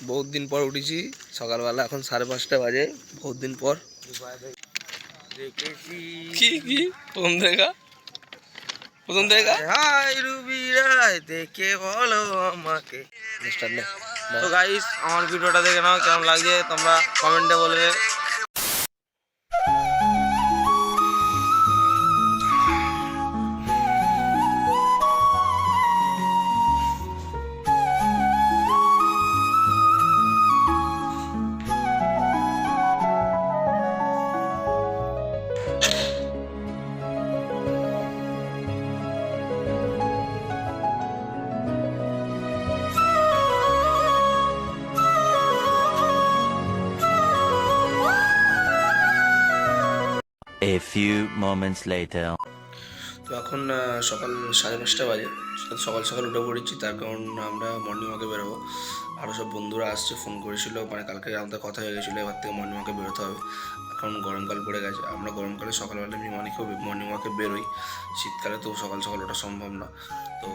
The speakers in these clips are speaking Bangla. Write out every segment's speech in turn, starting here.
বহুত দিন পর উঠেছি সকালবেলা, এখন 5:30 বাজে। বহুত দিন পর কি কি প্রথম দেখা হাই রুবি রায় দেখে বলো আমাকে। তো গাইস আমার ভিডিওটা দেখে নাও, কেমন লাগছে তোমরা কমেন্টে বলবে। A few moments later. তো এখন সকাল 5:30 বাজে। সকাল সকাল উঠে পড়েছি, তার কারণ আমরা মর্নিং ওয়াকে বেরোবো। আরও সব বন্ধুরা আসছে, ফোন করেছিল, মানে কালকে আমাদের কথা হয়ে গেছিলো এবার থেকে মর্নিং ওয়াকে বেরোতে হবে। এখন গরমকাল পড়ে গেছে, আমরা গরমকালে সকালবেলা এমনি অনেকেও মর্নিং ওয়াকে বেরোই, শীতকালে তো সকাল সকাল ওঠা সম্ভব না। তো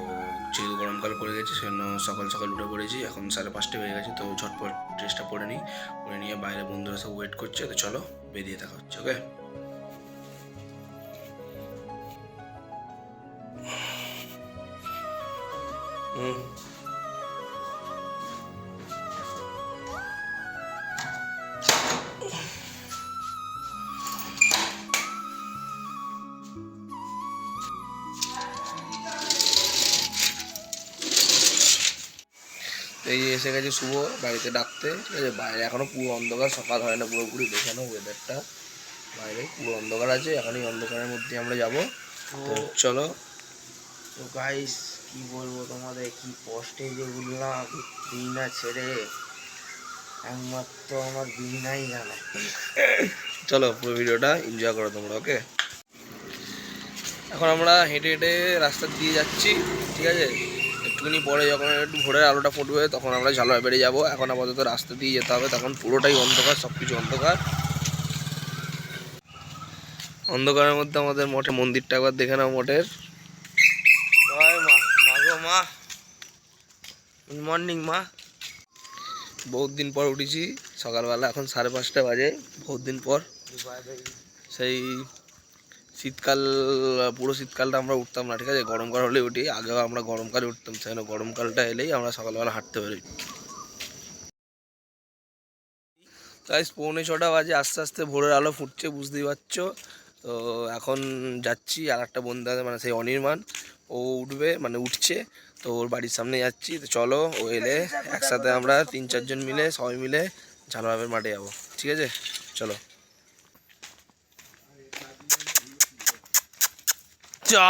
যেহেতু গরমকাল পড়ে গেছে সেজন্য সকাল সকাল উঠে পড়েছি। এখন 5:30 বেজে গেছে, তো ঝটপট ড্রেসটা পরে নিই, পরে নিয়ে বাইরে বন্ধুরা সব ওয়েট করছে। তো চলো বেরিয়ে দেখা হচ্ছে, ওকে। এই এসে গেছে শুভ বাড়িতে ডাকতে, ঠিক আছে। বাইরে এখনো পুরো অন্ধকার, সকাল হয় না পুরোপুরি, দেখে নাও ওয়েদারটা। বাইরে পুরো অন্ধকার আছে, এখন এই অন্ধকারের মধ্যে আমরা যাবো। তো চলো। তো গাইস কি বলবো তোমাদের, কি কষ্টে যে উঠলাম বিনা ছেড়ে, একমাত্র আমার বিনাই জানে। চলো পুরো ভিডিওটা এনজয় করো তোমরা, ওকে। এখন আমরা হেঁটে হেঁটে রাস্তা দিয়ে যাচ্ছি, ঠিক আছে। একটুখানি পরে যখন একটু ভোরের আলোটা ফুটবে তখন আমরা ঝালুয়া বেড়ে যাবো। এখন আপাতত রাস্তা দিয়ে যেতে হবে, তখন পুরোটাই অন্ধকার, সব কিছু অন্ধকার। অন্ধকারের মধ্যে আমাদের মঠে মন্দিরটা একবার দেখে নাও, মঠের। জয় মা, মাগো মা, গুড মর্নিং মা। বহুত দিন পর উঠেছি সকালবেলা, এখন 5:30 বাজে। বহুত দিন পর, সেই শীতকাল, পুরো শীতকালটা আমরা উঠতাম না, ঠিক আছে। গরমকাল হলে উঠি, আগেও আমরা গরমকালে উঠতাম, সেখানে গরমকালটা এলেই আমরা সকালবেলা হাঁটতে বেরোই। তাই 5:45 বাজে, আস্তে আস্তে ভোরের আলো ফুটছে, বুঝতেই পারছো। তো এখন যাচ্ছি, আর একটা বন্ধু আছে, মানে সেই অনির্বাণ, ও উঠবে, মানে উঠছে। তো ওর বাড়ির সামনে যাচ্ছি। তো চলো, ও এলে একসাথে আমরা 3-4 জন মিলে, সবাই মিলে ঝালুয়াবের মাঠে যাবো, ঠিক আছে। চলো। চা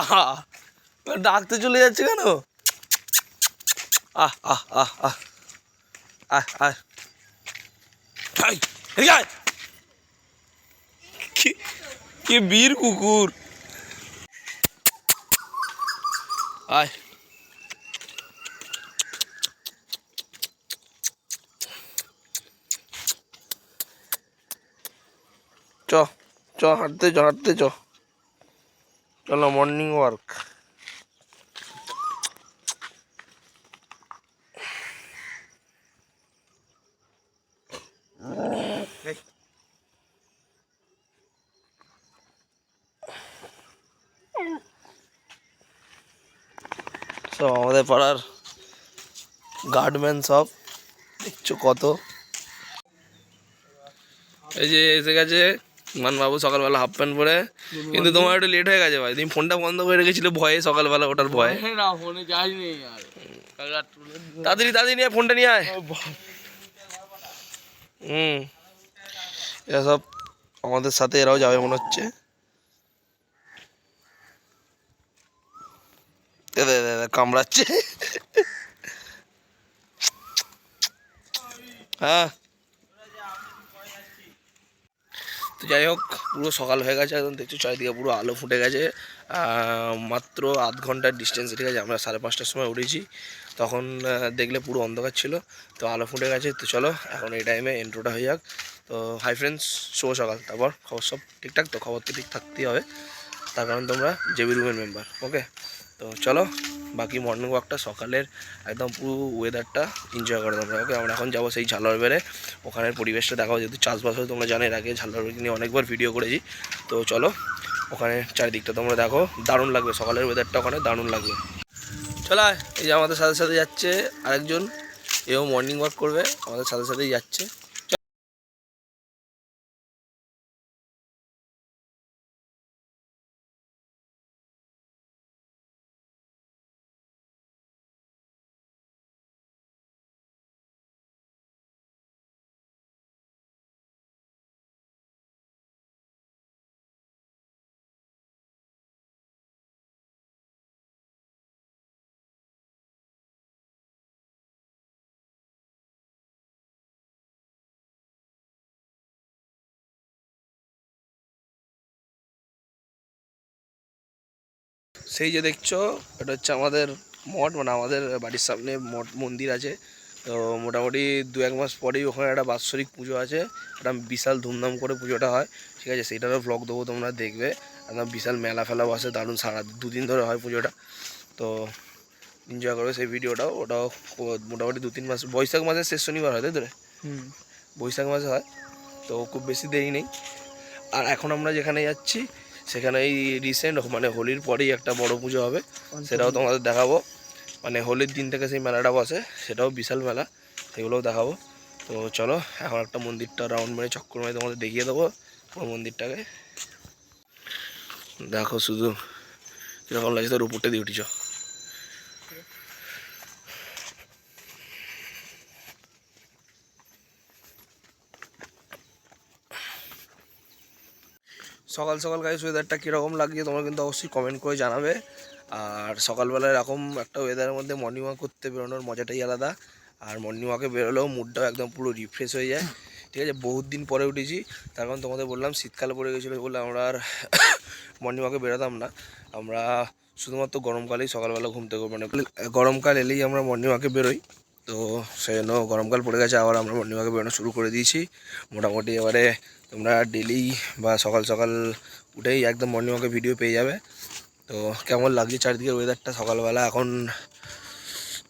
ডাকতে চলে যাচ্ছে কেন? আহ আহ আহ আহ আহ আহ কি বীর কুকুর, আয়। চ চ হাঁটতে চ, হাঁটতে চ, চলো মর্নিং ওয়ার্ক। সব আমাদের পাড়ার গার্ডম্যান, সব দেখছো কত। এই যে এসে গেছে মানবাবু সকালবেলা হাফ প্যান্ট পরে, কিন্তু তোমার একটু লেট হয়ে গেছে ভাই, তুমি ফোনটা বন্ধ করে রেখেছিলে ভয়ে, সকালবেলা ওটার ভয়ে। তাড়াতাড়ি তাড়াতাড়ি নিয়ে ফোনটা নিয়ে আয়। এরা সব আমাদের সাথে, এরাও যাবে মনে হচ্ছে। কামড়াচ্ছে। হ্যাঁ, তো যাই হোক, পুরো সকাল হয়ে গেছে একদম, দেখছো চারিদিকে পুরো আলো ফুটে গেছে। মাত্র আধ ঘন্টার ডিস্টেন্সে, ঠিক আছে। আমরা 5:30টার সময় উঠেছি, তখন দেখলে পুরো অন্ধকার ছিল, তো আলো ফুটে গেছে। তো চলো এখন এই টাইমে এন্ট্রোটা হয়ে যাক। তো হাই ফ্রেন্ডস, শুভ সকাল। তারপর খবর সব ঠিকঠাক? তো খবর তো ঠিক থাকতেই হবে, তার কারণ তোমরা জেবি রুমের মেম্বার, ওকে। তো চলো। বাকি মর্নিং ওয়াকটা সকালের একদম পুরো ওয়েদারটা এনজয় করে তোমরা। ওকে, আমরা এখন যাবো সেই ঝালর বেড়ে, ওখানের পরিবেশটা দেখাবো। যেহেতু চাষবাস হয় তোমরা জানো, এর আগে ঝালর বেড়ে নিয়ে অনেকবার ভিডিও করেছি। তো চলো ওখানে চারিদিকটা তোমরা দেখো, দারুণ লাগবে সকালের ওয়েদারটা, ওখানে দারুণ লাগবে। চলো এই যে আমাদের সাথে সাথে যাচ্ছে আরেকজন, এও মর্নিং ওয়াক করবে, আমাদের সাথে সাথেই যাচ্ছে। সেই যে দেখছো, এটা হচ্ছে আমাদের মঠ, মানে আমাদের বাড়ির সামনে মঠ মন্দির আছে। তো মোটামুটি 2-1 মাস পরেই ওখানে একটা বাৎসরিক পুজো আছে, একটা বিশাল ধুমধাম করে পুজোটা হয়, ঠিক আছে। সেইটারও ব্লগ দেবো, তোমরা দেখবে। একদম বিশাল মেলা ফেলা বসে, দারুণ, সারা 2 দিন ধরে হয় পুজোটা। তো এনজয় করবে সেই ভিডিওটাও, ওটাও মোটামুটি 2-3 মাস, বৈশাখ মাসের শেষ শনিবার হয়, তাই তো রে? বৈশাখ মাসে হয়, তো খুব বেশি দেরি নেই। আর এখন আমরা যেখানে যাচ্ছি সেখানে এই রিসেন্ট মানে হোলির পরেই একটা বড় পুজো হবে, সেটাও তোমাদের দেখাবো। মানে হোলির দিন থেকে সেই মেলাটা বসে, সেটাও বিশাল মেলা, সেগুলোও দেখাবো। তো চলো এখন একটা মন্দিরটা রাউন্ড মেরে চক্কর মেরে তোমাদের দেখিয়ে দেবো পুরো মন্দিরটাকে। দেখো শুধু কীরকম লাগছে, তোর উপরটা দিয়ে উঠিছ। সকাল সকাল গাইস ওয়েদারটা কীরকম লাগছে তোমরা কিন্তু অবশ্যই কমেন্ট করে জানাবে। আর সকালবেলা এরকম একটা ওয়েদারের মধ্যে মর্নিং ওয়াক করতে বেরোনোর মজাটাই আলাদা। আর মর্নিং ওয়াকে বেরোলেও মুডটাও একদম পুরো রিফ্রেশ হয়ে যায়, ঠিক আছে। বহুত দিন পরে উঠেছি, তার কারণ তোমাদের বললাম শীতকাল পড়ে গেছিলো বলে আমরা আর মর্নিং ওয়াকে বেরোতাম না। আমরা শুধুমাত্র গরমকালেই সকালবেলা ঘুম থেকে, মানে গরমকাল এলেই আমরা মর্নিং ওয়াকে বেরোই। তো সেই জন্য গরমকাল পড়ে গেছে, আবার আমরা মর্নিং ওয়াকে বেরোনো শুরু করে দিয়েছি মোটামুটি। এবারে তোমরা ডেলি বা সকাল সকাল উঠেই একদম মর্নিং ওয়াকে ভিডিও পেয়ে যাবে। তো কেমন লাগছে চারিদিকের ওয়েদারটা সকালবেলা, এখন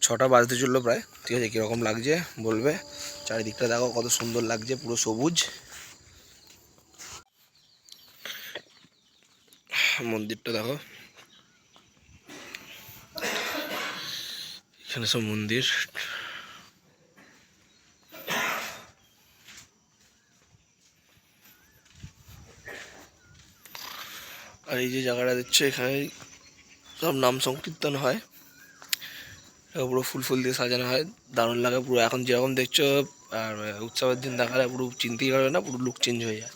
6টা বাজতে চললো প্রায়, ঠিক আছে। কীরকম লাগছে বলবে, চারিদিকটা দেখো কত সুন্দর লাগছে, পুরো সবুজ। মন্দিরটা দেখো, এখানে সব মন্দির। আর এই যে জায়গাটা দেখছো, এখানে সব নাম সংকীর্তন হয়, পুরো ফুল ফুল দিয়ে সাজানো হয়, দারুণ লাগে পুরো। এখন যেরকম দেখছো, আর উৎসবের দিন দেখালে পুরো চিনতেই পারবে না, পুরো লুক চেঞ্জ হয়ে যায়।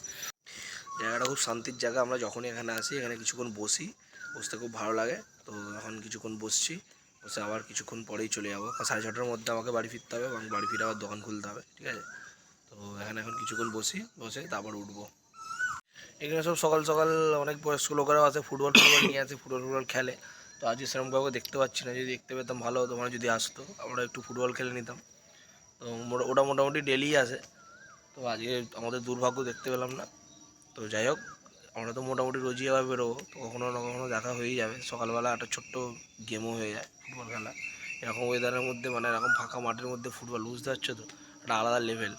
জায়গাটা খুব শান্তির জায়গা, আমরা যখনই এখানে আসি এখানে কিছুক্ষণ বসি, বসতে খুব ভালো লাগে। তো এখন কিছুক্ষণ বসছি, বসে আবার কিছুক্ষণ পরেই চলে যাবো। 6:30টার মধ্যে আমাকে বাড়ি ফিরতে হবে, এবং বাড়ি ফিরে আবার দোকান খুলতে হবে, ঠিক আছে। তো এখানে এখন কিছুক্ষণ বসে তারপর উঠবো। এখানে সব সকাল সকাল অনেক বয়স্ক লোকেরাও আসে, ফুটবল নিয়ে আসে, ফুটবল খেলে। তো আজকে সেরকম কাউকে দেখতে পাচ্ছি না, যদি দেখতে পেতাম ভালো হতো, মানে যদি আসতো আমরা একটু ফুটবল খেলে নিতাম। তো ওটা মোটামুটি ডেলি আসে, তো আজকে আমাদের দুর্ভাগ্য দেখতে পেলাম না। তো যাই হোক, আমরা তো মোটামুটি রোজই আবার বেরোবো, তো কখনো না কখনো দেখা হয়েই যাবে। সকালবেলা একটা ছোট্ট গেমও হয়ে যায় ফুটবল খেলা, এরকম ওয়েদারের মধ্যে, মানে এরকম ফাঁকা মাঠের মধ্যে ফুটবল, বুঝতে পারছো তো, একটা আলাদা লেভেল।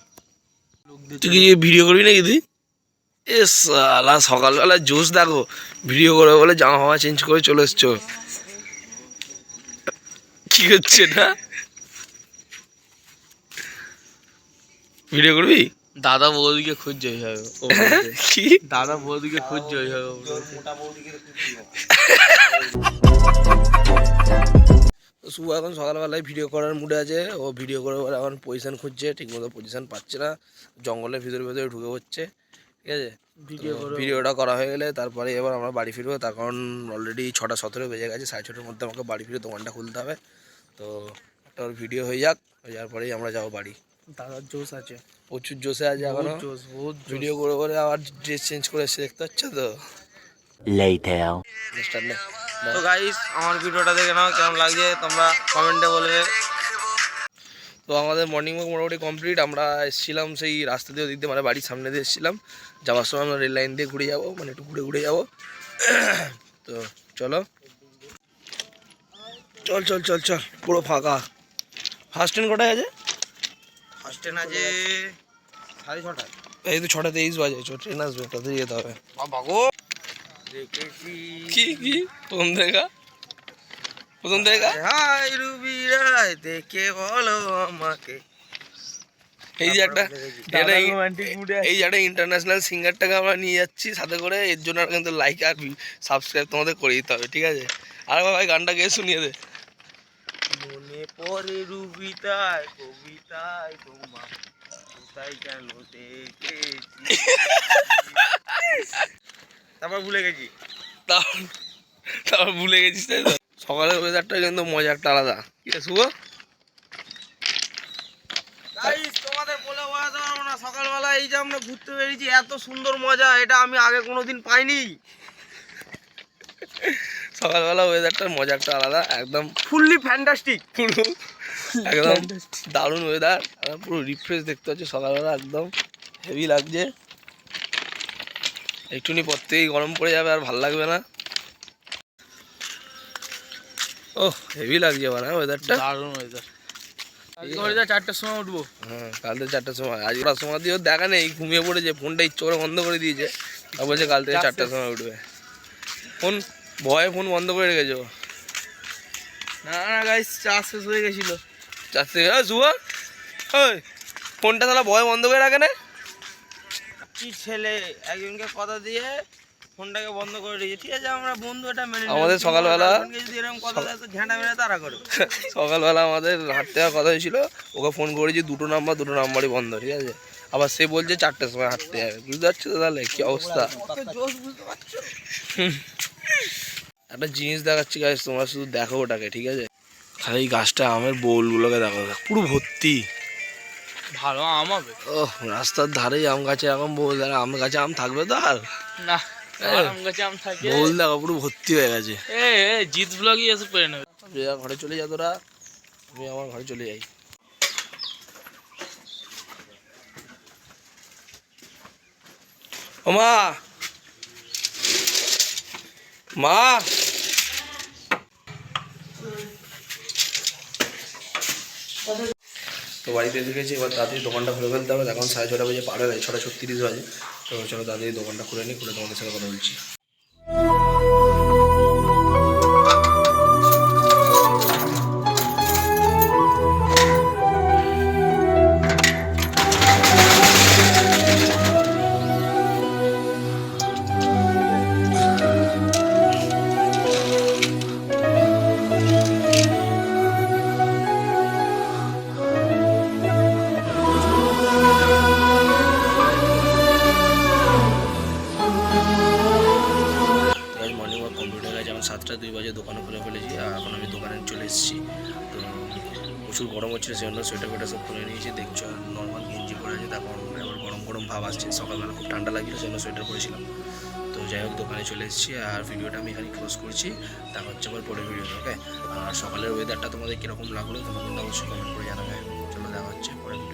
তুই কি ভিডিও করবি নাকি তুই? এ সালা সকালবেলা জোশ দেখো, ভিডিও করে বলে জামা ফামা চেঞ্জ করে চলে এসছো, কি হচ্ছে এটা? ভিডিও করবি? দাদা বৌদিকে খুঁজছে এইভাবে, কি দাদা বৌদিকে খুঁজছে এইভাবে। শুভ এখন সকালবেলায় ভিডিও করার মুডে আছে, ও ভিডিও করে বলে এখন পজিশন খুঁজছে, ঠিকমতো পজিশন পাচ্ছে না, জঙ্গলের ভিতরে ভিতরে ঢুকে পড়ছে, ঠিক আছে। ভিডিওটা করা হয়ে গেলে তারপরে এবার আমরা বাড়ি ফিরবো, তার কারণ অলরেডি 6:17 বেজে গেছে, 6:30টার মধ্যে আমাকে বাড়ি ফিরে দোকানটা খুলতে হবে। তো একটা ওর ভিডিও হয়ে যাক, হয়ে যাওয়ার পরেই আমরা যাবো বাড়ি। দাদার জোশ আছে, প্রচুর জোশে আছে এখনো, বহুত ভিডিও করে করে আবার ড্রেস চেঞ্জ করে এসে, দেখতে পাচ্ছ তো। Later. তো গাইস, আমার ভিডিওটা দেখে নাও কেমন লাগছে, তোমরা কমেন্টে বলবে। তো আমাদের মর্নিং ওয়াক মোটামুটি কমপ্লিট। আমরা এসেছিলাম সেই রাস্তা দিয়ে, ওদিক দিয়ে, মানে বাড়ির সামনে দিয়ে এসেছিলাম। যাওয়ার সময় আমরা রেল লাইন দিয়ে ঘুরে যাবো, মানে একটু ঘুরে ঘুরে যাবো। তো চলো। চল চল চল চল, পুরো ফাঁকা। ফার্স্ট ট্রেন কটায় আছে? ফার্স্ট ট্রেন আছে 6:30। এই তো 6:23 বাজে, ট্রেন আসবে, তাতে যেতে হবে। বাবা গো, দেখেছি। কি কি প্রথম দেখা? প্রথম দেখা হাই রুবি রায়, দেখে বলো আমাকে। এই যে একটা এই যে একটা ইন্টারন্যাশনাল সিঙ্গারটাকে আমরা নিয়ে যাচ্ছি সাথে করে, এর জন্য কিন্তু লাইক আর সাবস্ক্রাইব তোমাদের করে দিতে হবে, ঠিক আছে? আর ভাই গানটা গিয়ে শুনিয়ে দে। মনে পড়ে রুবিতায় কবিতায় তোমার, কোথায় কেন দেখেছি। তারপর ভুলে গেছি। তারপর ভুলে গেছিস, তাই তো? সকালের ওয়েদারটা কিন্তু মজা একটা আলাদা, ঠিক আছে শুভ? গাইস, তোমাদের বলে বোঝাতে পারবো না, সকালবেলা এই যে আমরা ঘুরতে বেরিয়েছি, এত সুন্দর মজা এটা আমি আগে কোনোদিন পাইনি। সকালবেলা ওয়েদারটার মজা একটা আলাদা, একদম ফুললি ফ্যান্টাস্টিক। পুরো একদম দারুণ ওয়েদার, পুরো রিফ্রেশ দেখতে হচ্ছে সকালবেলা, একদম হেভি লাগছে। একটুনি পর থেকেই গরম পড়ে যাবে, আর ভাল লাগবে না। ও হেভি লাগছে এবার, হ্যাঁ ওয়েদারটা দারুণ ওয়েদার। আজকে 4টার সময় উঠবো। হ্যাঁ, কাল থেকে 4টার সময়, আজ ওরা সময় দিয়েও দেখা নেই, ঘুমিয়ে পড়েছে, ফোনটা ইচ্ছে করে বন্ধ করে দিয়েছে, আর বলছে কাল থেকে 4টার সময় উঠবে। ফোন ভয়ে ফোন বন্ধ করে রেখেছো? না না গাইস, চার্জ শেষ হয়ে গেছিল। 4 থেকে শুভ, ওই ফোনটা তাহলে ভয়ে বন্ধ করে রাখে না? কি ছেলে, একজনকে কথা দিয়ে ফোনটাকে বন্ধ করে দিয়েছে। ঠিক আছে, আমরা বন্ধু, এটা মেনে নিই। আমাদের সকালবেলা যদি এরকম কথা দেয় তো ঝাঁটা মেরে তারা করবে। সকালবেলা আমাদের হাঁটতে যাওয়ার কথা হয়েছিল, ওকে ফোন করেছি, দুটো নাম্বারই বন্ধ, ঠিক আছে? আবার সে বলছে 4টার সময় হাঁটতে যাবে, বুঝতে পারছো তো তাহলে কি অবস্থা? কত জোশ, বুঝতে পারছো? একটা জিনিস দেখাচ্ছি গাছ, তোমরা শুধু দেখো ওটাকে, ঠিক আছে? খালি এই গাছটা আমের বোলগুলোকে দেখো, পুরো ভর্তি। ভালো আম হবে। ও রাস্তার ধারেই আম গাছে এরকম বোল, আর আম গাছে আম থাকবে তো আর? না, আম গাছে আম থাকে। বোল দেখো পুরো ভর্তি হয়ে গেছে। জিৎ ব্লগই এসে পেরে নেবে। ঘরে চলে যা তোরা, আমি আমার ঘরে চলে যাই। ও মা, মা, তো বাড়িতে এসে গেছি, এবার তাড়াতাড়ি দোকানটা খুলে ফেলতে হবে। এখন 6:30 বাজে, পার হয়ে গেছে, 6:36 বাজে। তো চলো তাড়াতাড়ি দোকানটা খুলে নিই, খুলে তোমাদের সাথে কথা বলছি। মর্নিং ওয়াক কমপ্লিট হয়ে গেছে, এখন 7:02 বাজে, দোকানে খুলে ফেলেছি। আর এখন আমি দোকানে চলে এসেছি। তো প্রচুর গরম হচ্ছিল, সেই জন্য সোয়েটার ফোয়েটার সব খুলে নিয়েছি। দেখছো নর্মাল গেঞ্জি পরে আছে, তখন এবার গরম গরম ভাব আসছে। সকালবেলা খুব ঠান্ডা লাগছিল, সেই জন্য সোয়েটার পরেছিলাম। তো যাই হোক, দোকানে চলে এসেছি, আর ভিডিওটা আমি এখানে ক্লোজ করছি। দেখা হচ্ছে আবার পরের ভিডিওতে, ওকে? আর সকালের ওয়েদারটা তোমাদের কীরকম লাগলো তোমরা কিন্তু অবশ্যই কমেন্ট করে জানাবে। চলো দেখা হচ্ছে পরের ভিডিও।